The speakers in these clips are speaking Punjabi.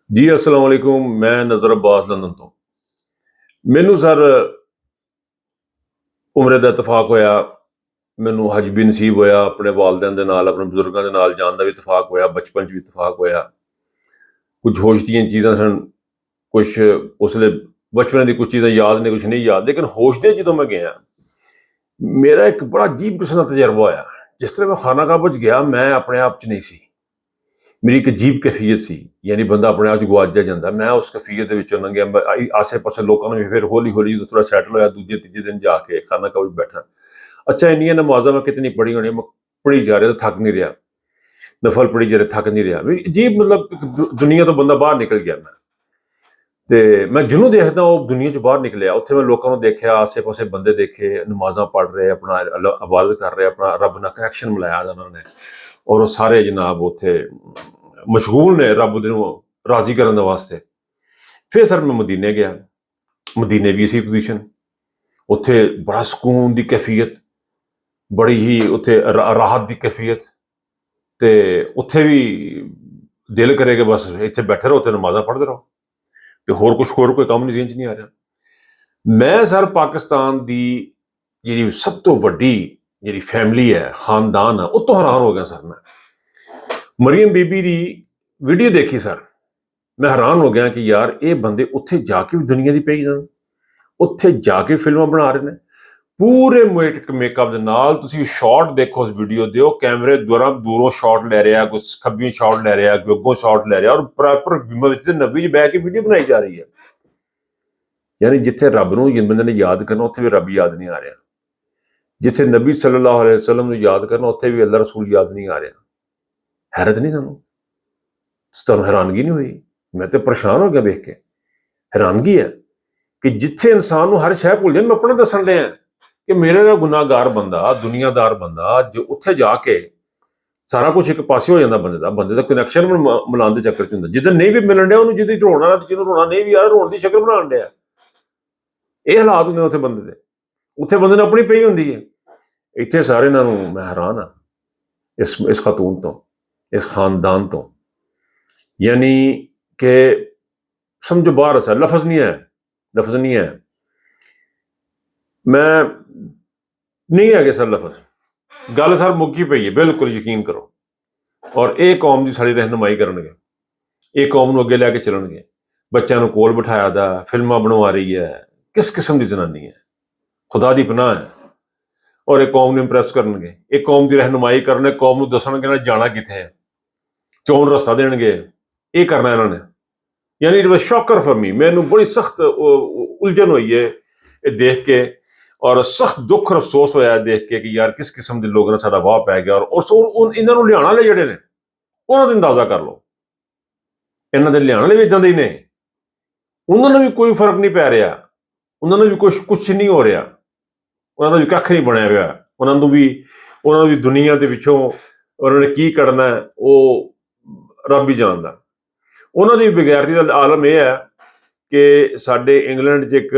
ਜੀ अस्सलाम वालेकुम। मैं नज़र अब्बास लंदन ਤੋਂ ਮੈਨੂੰ ਸਰ ਉਮਰੇ ਦਾ ਇਤਫਾਕ ਹੋਇਆ। ਮੈਨੂੰ ਹਜ ਵੀ ਨਸੀਬ ਹੋਇਆ, ਆਪਣੇ ਵਾਲਿदैन ਦੇ ਨਾਲ, ਆਪਣੇ ਬਜ਼ੁਰਗਾਂ ਦੇ ਨਾਲ ਜਾਣ ਦਾ ਵੀ ਇਤਫਾਕ ਹੋਇਆ, ਬਚਪਨ 'ਚ ਵੀ ਇਤਫਾਕ ਹੋਇਆ। ਕੁਝ ਹੋਸ਼ ਦੀਆਂ ਚੀਜ਼ਾਂ ਸਨ, ਕੁਛ ਉਸ ਵੇਲੇ ਬਚਪਨ ਦੀ ਕੁਛ ਚੀਜ਼ਾਂ ਯਾਦ ਨੇ, ਕੁਛ ਨਹੀਂ ਯਾਦ। ਲੇਕਿਨ ਹੋਸ਼ ਦੇ ਜਦੋਂ ਮੈਂ ਗਿਆ, ਮੇਰਾ ਇੱਕ ਬੜਾ ਅਜੀਬ ਕਿਸਮ ਦਾ ਤਜਰਬਾ ਹੋਇਆ। ਜਿਸ ਤਰ੍ਹਾਂ ਮੈਂ ਖਾਨਾ ਕਾਬਾ 'ਚ ਗਿਆ, ਮੈਂ ਆਪਣੇ ਆਪ 'ਚ ਨਹੀਂ ਸੀ। ਮੇਰੀ ਇੱਕ ਅਜੀਬ ਕੈਫੀਅਤ ਸੀ, ਯਾਨੀ ਬੰਦਾ ਆਪਣੇ ਆਪ 'ਚ ਗੁਆਚ ਜਿਹਾ ਜਾਂਦਾ। ਮੈਂ ਉਸ ਕੈਫੀਅਤ ਦੇ ਵਿੱਚੋਂ ਲੰਘਿਆ। ਆਸੇ ਪਾਸੇ ਲੋਕਾਂ ਨੂੰ ਵੀ ਫਿਰ ਹੌਲੀ ਹੌਲੀ ਜਦੋਂ ਥੋੜ੍ਹਾ ਸੈਟਲ ਹੋਇਆ, ਦੂਜੇ ਤੀਜੇ ਦਿਨ ਜਾ ਕੇ ਖਾਨਾ ਕਾਬਾ 'ਚ ਬੈਠਾ। ਅੱਛਾ, ਇੰਨੀਆਂ ਨਮਾਜ਼ਾਂ ਮੈਂ ਕਿਤਨੀ ਪੜ੍ਹੀ ਹੋਣੀ, ਮੈਂ ਪੜ੍ਹੀ ਜਾ ਰਿਹਾ ਤਾਂ ਥੱਕ ਨਹੀਂ ਰਿਹਾ, ਨਫਲ ਪੜ੍ਹੀ ਜਾ ਰਿਹਾ, ਥੱਕ ਨਹੀਂ ਰਿਹਾ। ਵੀ ਅਜੀਬ, ਮਤਲਬ ਇੱਕ ਦੁਨੀਆ ਤੋਂ ਬੰਦਾ ਬਾਹਰ ਨਿਕਲ ਗਿਆ ਮੈਂ। ਤੇ ਮੈਂ ਜਿਹਨੂੰ ਦੇਖਦਾ ਉਹ ਦੁਨੀਆ 'ਚ ਬਾਹਰ ਨਿਕਲਿਆ। ਉੱਥੇ ਮੈਂ ਲੋਕਾਂ ਨੂੰ ਦੇਖਿਆ, ਆਸੇ ਪਾਸੇ ਬੰਦੇ ਦੇਖੇ, ਨਮਾਜ਼ਾਂ ਪੜ੍ਹ ਰਹੇ, ਆਪਣਾ ਇਬਾਦਤ ਕਰ ਰਹੇ, ਆਪਣਾ ਰੱਬ ਨਾਲ ਕਨੈਕਸ਼ਨ ਮਿਲਾਇਆ ਉਹਨਾਂ ਨੇ। ਔਰ ਉਹ ਸਾਰੇ ਜਨਾਬ ਉੱਥੇ ਮਸ਼ਗੂਲ ਨੇ ਰੱਬ ਨੂੰ ਰਾਜ਼ੀ ਕਰਨ ਦੇ ਵਾਸਤੇ। ਫਿਰ ਸਰ ਮੈਂ ਮਦੀਨੇ ਗਿਆ। ਮਦੀਨੇ ਵੀ ਇਸੀ ਪੋਜੀਸ਼ਨ, ਉੱਥੇ ਬੜਾ ਸਕੂਨ ਦੀ ਕੈਫੀਅਤ, ਬੜੀ ਹੀ ਉੱਥੇ ਰਾਹਤ ਦੀ ਕੈਫੀਅਤ। ਤੇ ਉੱਥੇ ਵੀ ਦਿਲ ਕਰੇ ਕਿ ਬਸ ਇੱਥੇ ਬੈਠੇ ਰਹੋ, ਉੱਥੇ ਨਮਾਜ਼ਾਂ ਪੜ੍ਹਦੇ ਰਹੋ, ਤੇ ਹੋਰ ਕੋਈ ਕੰਮ ਨਹੀਂ, ਜ਼ਿਹਨ 'ਚ ਨਹੀਂ ਆ ਰਿਹਾ। ਮੈਂ ਸਰ ਪਾਕਿਸਤਾਨ ਦੀ ਜਿਹੜੀ ਸਭ ਤੋਂ ਵੱਡੀ ਜਿਹੜੀ ਫੈਮਿਲੀ ਹੈ, ਖਾਨਦਾਨ ਹੈ, ਉਹ ਤੋਂ ਹੈਰਾਨ ਹੋ ਗਿਆ ਸਰ। ਮੈਂ ਮਰੀਮ ਬੀਬੀ ਦੀ ਵੀਡੀਓ ਦੇਖੀ ਸਰ, ਮੈਂ ਹੈਰਾਨ ਹੋ ਗਿਆ ਕਿ ਯਾਰ ਇਹ ਬੰਦੇ ਉੱਥੇ ਜਾ ਕੇ ਵੀ ਦੁਨੀਆ ਦੀ ਪਈ ਜਾਣ, ਉੱਥੇ ਜਾ ਕੇ ਫਿਲਮਾਂ ਬਣਾ ਰਹੇ ਨੇ ਪੂਰੇ ਮੇਕਅਪ ਦੇ ਨਾਲ। ਤੁਸੀਂ ਸ਼ਾਟ ਦੇਖੋ ਉਸ ਵੀਡੀਓ ਦੇ, ਉਹ ਕੈਮਰੇ ਦੁਆਰਾ ਦੂਰੋਂ ਸ਼ਾਟ ਲੈ ਰਿਹਾ, ਕੋਈ ਖੱਬੀ ਸ਼ਾਟ ਲੈ ਰਿਹਾ, ਕੋਈ ਅੱਗੋਂ ਸ਼ਾਟ ਲੈ ਰਿਹਾ, ਔਰ ਪ੍ਰੋਪਰ ਵਿੱਚ ਨਬੀ 'ਚ ਬਹਿ ਕੇ ਵੀਡੀਓ ਬਣਾਈ ਜਾ ਰਹੀ ਹੈ। ਯਾਨੀ ਜਿੱਥੇ ਰੱਬ ਨੂੰ ਬੰਦੇ ਨੇ ਯਾਦ ਕਰਨਾ, ਉੱਥੇ ਵੀ ਰੱਬ ਯਾਦ ਨਹੀਂ ਆ ਰਿਹਾ। ਜਿੱਥੇ ਨਬੀ ਸੱਲੱਲਾਹੁ ਅਲੈਹਿ ਵਸੱਲਮ ਨੂੰ ਯਾਦ ਕਰਨਾ, ਉੱਥੇ ਵੀ ਅੱਲਾਹ ਰਸੂਲ ਯਾਦ ਨਹੀਂ ਆ ਰਿਹਾ। ਹੈਰਤ ਨਹੀਂ ਤੁਹਾਨੂੰ ਹੈਰਾਨਗੀ ਨਹੀਂ ਹੋਈ? ਮੈਂ ਤੇ ਪਰੇਸ਼ਾਨ ਹੋ ਗਿਆ ਵੇਖ ਕੇ। ਹੈਰਾਨਗੀ ਹੈ ਕਿ ਜਿੱਥੇ ਇਨਸਾਨ ਨੂੰ ਹਰ ਸ਼ੈ ਭੁੱਲ ਜਾਏ। ਮੈਂ ਆਪਣਾ ਦੱਸਣ ਡਿਆ ਕਿ ਮੇਰੇ ਦਾ ਗੁਨਾਹਗਾਰ ਬੰਦਾ, ਦੁਨੀਆਦਾਰ ਬੰਦਾ, ਜੋ ਉੱਥੇ ਜਾ ਕੇ ਸਾਰਾ ਕੁਝ ਇੱਕ ਪਾਸੇ ਹੋ ਜਾਂਦਾ। ਬੰਦੇ ਦਾ ਕਨੈਕਸ਼ਨ ਮਿਲਾਉਣ ਦੇ ਚੱਕਰ 'ਚ ਹੁੰਦਾ। ਜਿੱਦਾਂ ਨਹੀਂ ਵੀ ਮਿਲਣ ਡਿਆ ਉਹਨੂੰ, ਜਿਹਦੀ ਰੋਣਾ, ਜਿਹਨੂੰ ਰੋਣਾ ਨਹੀਂ ਵੀ ਆ, ਰੋਣ ਦੀ ਸ਼ਕਲ ਬਣਾਉਣ ਡਿਆ। ਇਹ ਹਾਲਾਤ ਹੁੰਦੇ ਉੱਥੇ ਬੰਦੇ ਦੇ। ਉੱਥੇ ਬੰਦੇ ਨੂੰ ਆਪਣੀ ਪਈ ਹੁੰਦੀ ਹੈ। ਇੱਥੇ ਸਾਰੇ ਇਹਨਾਂ ਨੂੰ ਮੈਂ ਹੈਰਾਨ ਹਾਂ ਇਸ ਖਾਤੂਨ ਤੋਂ, ਇਸ ਖਾਨਦਾਨ ਤੋਂ। ਯਾਨੀ ਕਿ ਸਮਝੋ ਬਾਹਰ ਸਰ ਲਫ਼ਜ਼ ਨਹੀਂ ਹੈ। ਮੈਂ ਨਹੀਂ ਹੈਗੇ ਸਰ ਲਫ਼ਜ਼। ਗੱਲ ਸਰ ਮੁੱਕੀ ਪਈ ਹੈ, ਬਿਲਕੁਲ ਯਕੀਨ ਕਰੋ। ਔਰ ਇਹ ਕੌਮ ਦੀ ਸਾਡੀ ਰਹਿਨੁਮਾਈ ਕਰਨਗੇ, ਇਹ ਕੌਮ ਨੂੰ ਅੱਗੇ ਲੈ ਕੇ ਚੱਲਣਗੇ। ਬੱਚਿਆਂ ਨੂੰ ਕੋਲ ਬਿਠਾਇਆ ਦਾ, ਫਿਲਮਾਂ ਬਣਵਾ ਰਹੀ ਹੈ। ਕਿਸ ਕਿਸਮ ਦੀ ਜਨਾਨੀ ਹੈ, ਖੁਦਾ ਦੀ ਪਨਾਹ ਹੈ। ਔਰ ਇਹ ਕੌਮ ਨੂੰ ਇੰਪ੍ਰੈਸ ਕਰਨਗੇ, ਇਹ ਕੌਮ ਦੀ ਰਹਿਨੁਮਾਈ ਕਰਨਗੇ, ਕੌਮ ਨੂੰ ਦੱਸਣਗੇ ਨਾ ਜਾਣਾ ਕਿੱਥੇ ਹੈ, ਚੋਣ ਰਸਤਾ ਦੇਣਗੇ। ਇਹ ਕਰਨਾ ਇਹਨਾਂ ਨੇ। ਯਾਨੀ ਇਟ ਵਾਜ਼ ਸ਼ੌਕਰ ਫॉर मी। ਮੈਨੂੰ ਬੜੀ ਸਖਤ ਉਲਝਣ ਹੋਈ ਹੈ ਇਹ ਦੇਖ ਕੇ, ਔਰ ਸਖਤ ਦੁੱਖ ਔਰ ਅਫਸੋਸ ਹੋਇਆ ਦੇਖ ਕੇ ਕਿ ਯਾਰ ਕਿਸ ਕਿਸਮ ਦੇ ਲੋਕਾਂ ਨਾਲ ਸਾਡਾ ਵਾਹ ਪੈ ਗਿਆ। ਔਰ ਇਹਨਾਂ ਨੂੰ ਲਿਆਉਣ ਵਾਲੇ ਜਿਹੜੇ ਨੇ, ਉਹਨਾਂ ਦਾ ਅੰਦਾਜ਼ਾ ਕਰ ਲਓ। ਇਹਨਾਂ ਦੇ ਲਿਆਉਣ ਵਾਲੇ ਵੀ ਇੱਦਾਂ ਦੇ ਹੀ ਨੇ। ਉਹਨਾਂ ਨੂੰ ਵੀ ਕੋਈ ਫਰਕ ਨਹੀਂ ਪੈ ਰਿਹਾ, ਉਹਨਾਂ ਨੂੰ ਵੀ ਕੁਛ ਨਹੀਂ ਹੋ ਰਿਹਾ, ਉਹਨਾਂ ਦਾ ਵੀ ਕੱਖ ਨਹੀਂ ਬਣਿਆ ਹੋਇਆ। ਉਹਨਾਂ ਨੂੰ ਵੀ ਦੁਨੀਆ ਦੇ ਵਿੱਚੋਂ ਉਹਨਾਂ ਨੇ ਕੀ ਕੱਢਣਾ, ਉਹ ਰੱਬ ਹੀ ਜਾਣਦਾ। ਉਹਨਾਂ ਦੀ ਬੇਗੈਰਤੀ ਦਾ ਆਲਮ ਇਹ ਹੈ ਕਿ ਸਾਡੇ ਇੰਗਲੈਂਡ 'ਚ ਇੱਕ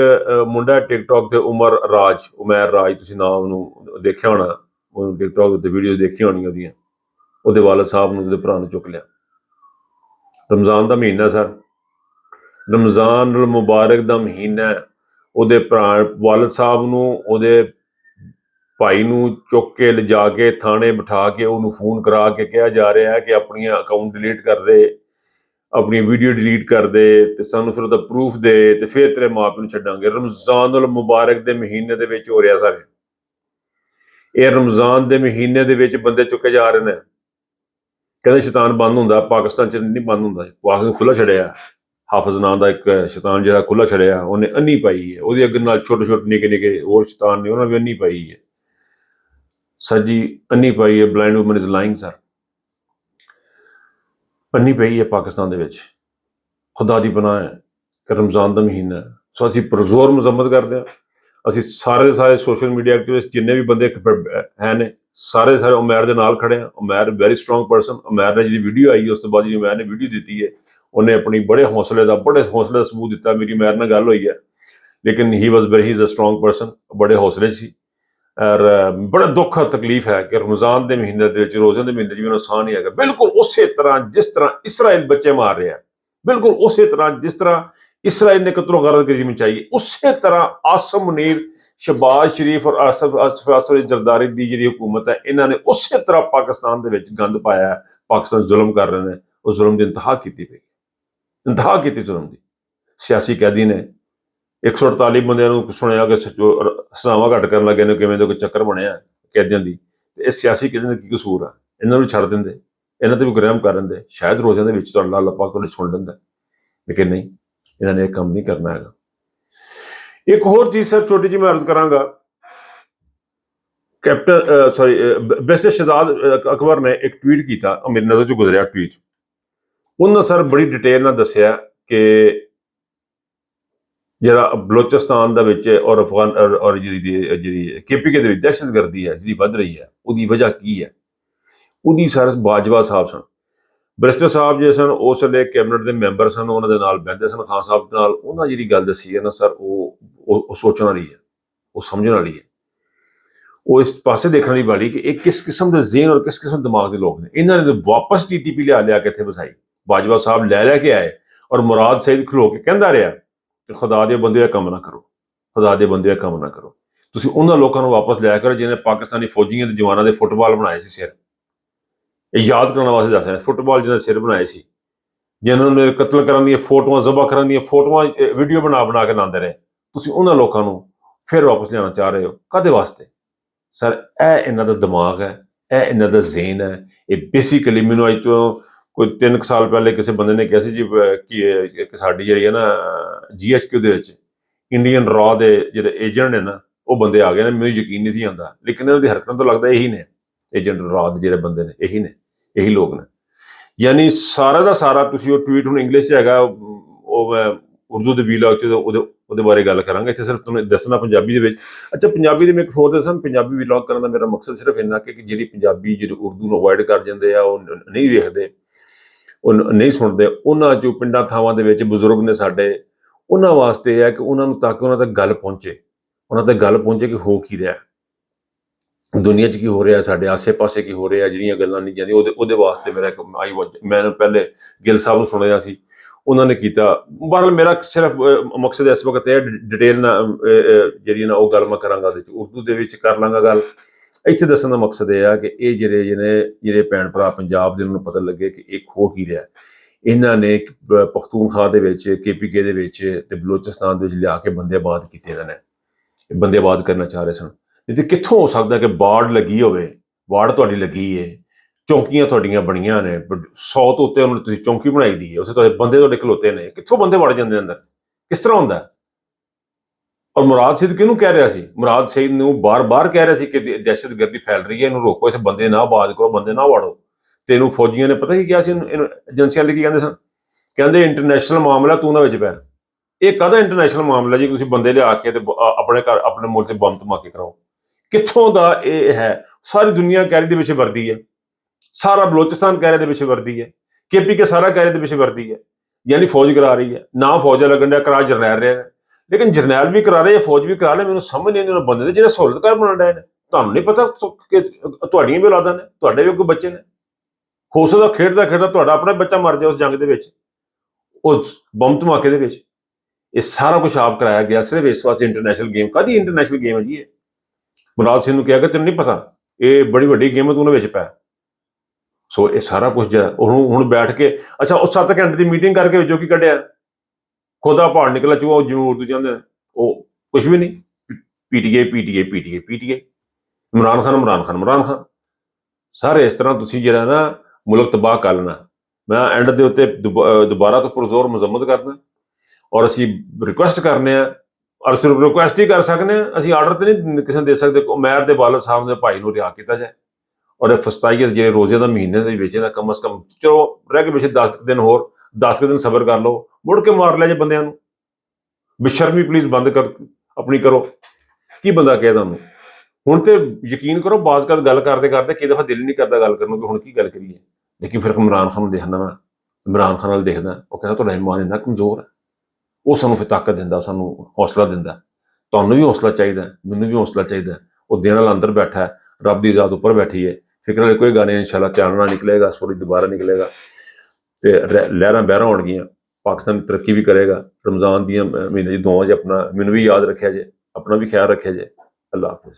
ਮੁੰਡਾ ਟਿਕਟੌਕ ਤੇ ਉਮੈਰ ਰਾਜ, ਤੁਸੀਂ ਨਾਮ ਉਹਨੂੰ ਦੇਖਿਆ ਹੋਣਾ, ਉਹਨੂੰ ਟਿਕਟੌਕ ਉੱਤੇ ਵੀਡੀਓਜ਼ ਦੇਖੀਆਂ ਹੋਣੀਆਂ ਉਹਦੀਆਂ। ਉਹਦੇ ਵਾਲਦ ਸਾਹਿਬ ਨੂੰ, ਉਹਦੇ ਭਰਾ ਨੂੰ ਚੁੱਕ ਲਿਆ। ਰਮਜ਼ਾਨ ਦਾ ਮਹੀਨਾ ਸਰ, ਰਮਜ਼ਾਨ ਮੁਬਾਰਕ ਦਾ ਮਹੀਨਾ। ਉਹਦੇ ਭਰਾ ਵਾਲਦ ਸਾਹਿਬ ਨੂੰ, ਉਹਦੇ ਭਾਈ ਨੂੰ ਚੁੱਕ ਕੇ ਲਿਜਾ ਕੇ ਥਾਣੇ ਬਿਠਾ ਕੇ ਉਹਨੂੰ ਫੋਨ ਕਰਾ ਕੇ ਕਿਹਾ ਜਾ ਰਿਹਾ ਹੈ ਕਿ ਆਪਣੀਆਂ ਅਕਾਊਂਟ ਡਿਲੀਟ ਕਰ ਦੇ, ਆਪਣੀ ਵੀਡੀਓ ਡਿਲੀਟ ਕਰ ਦੇ, ਤੇ ਸਾਨੂੰ ਫਿਰ ਉਹਦਾ ਪ੍ਰੂਫ ਦੇ, ਤੇ ਫਿਰ ਤੇਰੇ ਮਾਂ ਪਿਓ ਨੂੰ ਛੱਡਾਂਗੇ। ਰਮਜ਼ਾਨ ਮੁਬਾਰਕ ਦੇ ਮਹੀਨੇ ਦੇ ਵਿੱਚ ਹੋ ਰਿਹਾ ਸਰ ਇਹ। ਰਮਜ਼ਾਨ ਦੇ ਮਹੀਨੇ ਦੇ ਵਿੱਚ ਬੰਦੇ ਚੁੱਕੇ ਜਾ ਰਹੇ ਨੇ। ਕਹਿੰਦੇ ਸ਼ੈਤਾਨ ਬੰਦ ਹੁੰਦਾ, ਪਾਕਿਸਤਾਨ 'ਚ ਨਹੀਂ ਬੰਦ ਹੁੰਦਾ। ਪਾਕਿਸਤਾਨ ਖੁੱਲ੍ਹਾ ਛੱਡਿਆ। ਹਾਫਿਜ਼ ਨਾਂ ਦਾ ਇੱਕ ਸ਼ੈਤਾਨ ਜਿਹੜਾ ਖੁੱਲ੍ਹਾ ਛੱਡਿਆ, ਉਹਨੇ ਅੰਨੀ ਪਾਈ ਹੈ। ਉਹਦੇ ਅੱਗੇ ਨਾਲ ਛੋਟੇ ਨਿੱਕੇ ਹੋਰ ਸ਼ੈਤਾਨ ਨੇ, ਉਹਨਾਂ ਵੀ ਅੰਨੀ ਪਾਈ ਹੈ। ਸਰ ਜੀ ਅੰਨੀ ਪਾਈ ਹੈ। Blind woman is lying sir. ਅੰਨੀ ਪਈ ਹੈ ਪਾਕਿਸਤਾਨ ਦੇ ਵਿੱਚ। ਖੁਦਾ ਦੀ ਪਨਾਹ ਹੈ ਕਿ ਰਮਜ਼ਾਨ ਦਾ ਮਹੀਨਾ। ਸੋ ਅਸੀਂ ਪੁਰਜ਼ੋਰ ਮਜ਼ੰਮਤ ਕਰਦੇ ਹਾਂ। ਅਸੀਂ ਸਾਰੇ ਸੋਸ਼ਲ ਮੀਡੀਆ ਐਕਟਿਵਿਸਟ ਜਿੰਨੇ ਵੀ ਬੰਦੇ ਹੈ ਨੇ, ਸਾਰੇ ਉਮੈਰ ਦੇ ਨਾਲ ਖੜੇ ਹਾਂ। Umair very strong person. Umair ਨੇ ਜਿਹੜੀ ਵੀਡੀਓ ਆਈ, ਉਸ ਤੋਂ ਬਾਅਦ ਜਿਹੜੀ ਉਮੈਰ ਨੇ ਵੀਡੀਓ ਦਿੱਤੀ ਹੈ, ਉਹਨੇ ਆਪਣੀ ਬੜੇ ਹੌਸਲੇ ਦਾ ਸਬੂਤ ਦਿੱਤਾ। ਮੇਰੀ ਉਮੈਰ ਨਾਲ ਗੱਲ ਹੋਈ ਹੈ, ਲੇਕਿਨ he is a strong person. ਬੜੇ ਹੌਸਲੇ ਸੀ। ਔਰ ਬੜਾ ਦੁੱਖ ਔਰ ਤਕਲੀਫ ਹੈ ਕਿ ਰਮਜ਼ਾਨ ਦੇ ਮਹੀਨੇ ਦੇ ਵਿੱਚ, ਰੋਜ਼ੇ ਦੇ ਮਹੀਨੇ 'ਚ ਵੀ ਉਹਨੂੰ ਸਾਹ ਨਹੀਂ ਹੈਗਾ। ਬਿਲਕੁਲ ਉਸੇ ਤਰ੍ਹਾਂ ਜਿਸ ਤਰ੍ਹਾਂ ਇਸਰਾਈਲ ਬੱਚੇ ਮਾਰ ਰਿਹਾ, ਬਿਲਕੁਲ ਉਸੇ ਤਰ੍ਹਾਂ ਜਿਸ ਤਰ੍ਹਾਂ इसराइल ने कत्लो गारत की मचाई उसे तरह आसम मुनीर शहबाज शरीफ और आसफ जरदारी की जी हुकूमत है इन्होंने उसे तरह पाकिस्तान के गंद पाया है पाकिस्तान जुल्म कर रहे हैं उस जुल्म की इंतहा की पई इंतहा की जुल्म की सियासी कैदी ने 148 बंद सुनिया कि सजावां घट कर लगे ने किवें कोई चक्कर बनया कैदियों की इस सियासी कैदियों का की कसूर है इन्होंने भी छड़ देंगे इन्हों पर भी ग्रहम कर देंगे शायद रोज़ों के विच तुहाडा अल्लाह पाक तुहाडी सुन लैंदा लेकिन नहीं इन्होंने एक काम नहीं करना है। एक होर चीज सर छोटी जी मैं अर्ज करांगा बैरिस्टर शहजाद अकबर ने एक ट्वीट किया मेरी नज़र चो गुजरिया ट्वीट उन्होंने सर बड़ी डिटेल नाल दस्सिया कि जरा बलोचिस्तान दा विच और अफगान और जी KPK दी दहशतगर्दी है जी वध रही है उसकी वजह की है उसकी सर बाजवा साहब सन बैरिस्टर साहब जे सन उस वे कैबिनेट के मैंबर सन उन्होंने नाल बहते सन खान साहब नाल उन्होंने जी गल दसी है ना सर वो सोचने वाली है वो समझने वाली है वो इस पासे देखने वाली कि एक किस किस्म के जेन और किस किस्म दिमाग के लोग ने इन्होंने वापस TTP लिया के इत्थे बसाई बाजवा साहब लैके आए और मुराद सईद खलो के कहता रहा कि खुदा दे बंदे कम ना करो खुदा दे बंदे कम ना करो तुसीं उन्होंने लोगों को वापस लिया करो जिन्हें पाकिस्तानी फौजियों के जवानों के फुटबॉल बनाए सिर याद करने वास्ते दस रहे फुटबॉल जिन्हें सिर बनाए सी जिन्होंने कत्ल करने फोटोआं जबा करने फोटोआं वीडियो बना के लाते रहे तुसीं उन्होंने लोगों को फिर वापस लियाना चाह रहे हो कदे वास्ते सर इन्हों का दिमाग है इन्हों का जेन है ये बेसिकली मैनू अज तो कोई 3 साल पहले किसी बंदे ने कहा जी कि साड़ी जी है ना GHQ इंडियन रॉ के जो एजेंट ने ना वो बंदे आ गए ने मैनू यकीन नहीं सी आता लेकिन इन्होंने हरकतों तो लगता यही ने एजेंट रॉ के जो बंदे ने यही लोग ने यानी सारा का सारा तुसीं वो ट्वीट हुण इंग्लिश है वो मैं उर्दू के वीलॉग ਉਹਦੇ ਬਾਰੇ ਗੱਲ ਕਰਾਂਗੇ ਇੱਥੇ ਸਿਰਫ ਤੁਹਾਨੂੰ ਦੱਸਣਾ ਪੰਜਾਬੀ ਦੇ ਵਿੱਚ ਅੱਛਾ ਪੰਜਾਬੀ ਦੇ ਮੈਂ ਇੱਕ ਹੋਰ ਦੱਸਾਂ ਪੰਜਾਬੀ ਵਲੌਗ ਕਰਨ ਦਾ ਮੇਰਾ ਮਕਸਦ ਸਿਰਫ ਇੰਨਾ ਕਿ ਜਿਹੜੀ ਪੰਜਾਬੀ ਜਿਹੜੀ ਉਰਦੂ ਨੂੰ ਅਵੋਇਡ ਕਰ ਜਾਂਦੇ ਆ ਉਹ ਨਹੀਂ ਵੇਖਦੇ ਉਹ ਨਹੀਂ ਸੁਣਦੇ ਉਹਨਾਂ ਚੋਂ ਪਿੰਡਾਂ ਥਾਵਾਂ ਦੇ ਵਿੱਚ ਬਜ਼ੁਰਗ ਨੇ ਸਾਡੇ ਉਹਨਾਂ ਵਾਸਤੇ ਇਹ ਹੈ ਕਿ ਉਹਨਾਂ ਨੂੰ ਤਾਂ ਕਿ ਉਹਨਾਂ ਤੱਕ ਗੱਲ ਪਹੁੰਚੇ ਕਿ ਹੋ ਕੀ ਰਿਹਾ ਦੁਨੀਆ 'ਚ ਕੀ ਹੋ ਰਿਹਾ ਸਾਡੇ ਆਸੇ-ਪਾਸੇ ਕੀ ਹੋ ਰਿਹਾ ਜਿਹੜੀਆਂ ਗੱਲਾਂ ਨਹੀਂ ਜਾਂਦੀਆਂ ਉਹਦੇ ਵਾਸਤੇ ਮੇਰਾ ਇੱਕ ਮੈਂ ਪਹਿਲੇ ਗਿੱਲ ਸਾਹਿਬ ਨੂੰ ਸੁਣਿਆ ਸੀ उन्होंने किया बहरहाल मेरा सिर्फ मकसद इस वक्त है डिटेल ना जी ना वो गल मैं करांगा उर्दू के कर लाँगा गल इत्थे दस्सण का मकसद यह है कि ये ਜਿਹੜੇ भैन भरा पंजाब के उन्होंने पता लगे कि एक हो की रहा इन्होंने पख्तूनख्वा के KPK के बलोचिस्तान लिया के बंदे आबाद किए ने बंदे आबाद करना चाह रहे सन नहीं तो कित्थों हो सकता कि बाड़ लगी होवे बाड़ तुहाडी लगी है चौंकियां तुहाडियां बणियां ने 100 तो उत्ते उन्होंने तुसीं चौंकी बनाई दी है उसे तुहाडे बंदे तुहाडे खलोते ने कित्थों बंदे वड़ जांदे अंदर किस तरह हुंदा और मुराद सईद किहनूं कह रहा सी मुराद सईद नूं बार कह रहा सी कि दहशतगर्दी फैल रही है इन्हूं रोको इत्थे बंदे ना आबाद करो बंदे ना वाड़ो ते इन्हूं फौजियां ने पता की कहा सी एजेंसियां वाले की कहंदे सन कहंदे इंटरनेशनल मामला तू ना विच पै ਇਹ ਕਾਹਦਾ ਇੰਟਰਨੈਸ਼ਨਲ ਮਾਮਲਾ ਜੀ ਤੁਸੀਂ ਬੰਦੇ ਲਿਆ ਕੇ ਤੇ ਆਪਣੇ ਘਰ ਆਪਣੇ ਮੁਲਕ ਤੇ ਬੰਬ ਧਮਾਕੇ ਕਰਾਓ ਕਿੱਥੋਂ ਦਾ ਇਹ ਹੈ ਸਾਰੀ ਦੁਨੀਆ ਕਹਿ ਰਹੀ ਦੇ ਵਿੱਚ ਵਰਦੀ ਹੈ सारा बलोचिस्तान कहरे के पिछे वर्दी है KPK सारा कहरे के पिछे वर्दी है यानी फौज करा रही है ना फौज लगन दिया करा जरनैल रहे हैं लेकिन जरनैल भी करा रहे हैं फौज भी करा रहे मैंने समझ नहीं बंदे जो सहूलतकार बना रहे हैं तुहानूं नहीं पता कि तुहाडियां भी औलादां ने तुहाडे भी कोई बच्चे ने हो सकदा खेडदा तुहाडा अपना बच्चा मर जाए उस जंग दे विच उस बंब धमाके दे विच ये सारा कुछ आप कराया गया सिर्फ इस वास्ते इंटरनेशनल गेम काहदी इंटरनेशनल गेम है जी मुराद सिंह नूं कहा कि तैनूं नहीं पता ये बड़ी वड्डी गेम है तूं उहदे विच पै सो ये सारा कुछ हुण बैठ के अच्छा उस 7 घंटे की मीटिंग करके जो की कढ़िया खुदा पहाड़ निकला चूहा जिवें उर्दू चाहते हैं वो कुछ भी नहीं PTI इमरान खान सारे इस तरह तुसीं जिहड़ा ना मुल्क तबाह कर लेना मैं एंड दे उत्ते दोबारा तो पुरजोर मजम्मत करना और असीं रिक्वेस्ट करने और सिर्फ रिक्वेस्ट ही कर सकते असीं आर्डर तो नहीं किसी दे सकते मेयर दे वालद साहब दे भाई नूं रिहा किया जाए और फस्ताई जो रोजे का महीने के विच ना कम अज कम चलो रह के पिछले 10 दिन होर 10 दिन सबर कर लो मुड़ के मार लिया जे बंदियां नूं बेशर्मी प्लीज बंद कर अपनी करो की बंदा कहे तुहानूं हुण ते यकीन करो बाज़ गल करते कई दफ़ा दिल नहीं करता गल करन कि हुण की गल करिए लेकिन फिर इमरान खान देखना मैं इमरान खान वाल देखदा वो कहता तुहाडा ईमान इन्ना कमज़ोर है वो सानूं फिर ताकत दिंदा सानूं हौसला दिंदा तुहानूं भी हौसला चाहिए मैनूं भी हौसला चाहिए वो देण वाला अंदर बैठा है रब की ज़ात उपर बैठी है फिक्र कोई गाने इंशाल्लाह चानना निकलेगा सूरज दोबारा निकलेगा ते लहरां बहरां होणगियां ਪਾਕਿਸਤਾਨ ਤਰੱਕੀ ਵੀ ਕਰੇਗਾ। ਰਮਜ਼ਾਨ ਦੀਆਂ ਮਹੀਨੇ 'ਚ ਦੁਆਵਾਂ 'ਚ ਆਪਣਾ ਮੈਨੂੰ ਵੀ ਯਾਦ ਰੱਖਿਆ ਜੇ, ਆਪਣਾ ਵੀ ਖਿਆਲ ਰੱਖਿਆ ਜੇ। ਅੱਲਾ ਹਾਫਿਜ਼।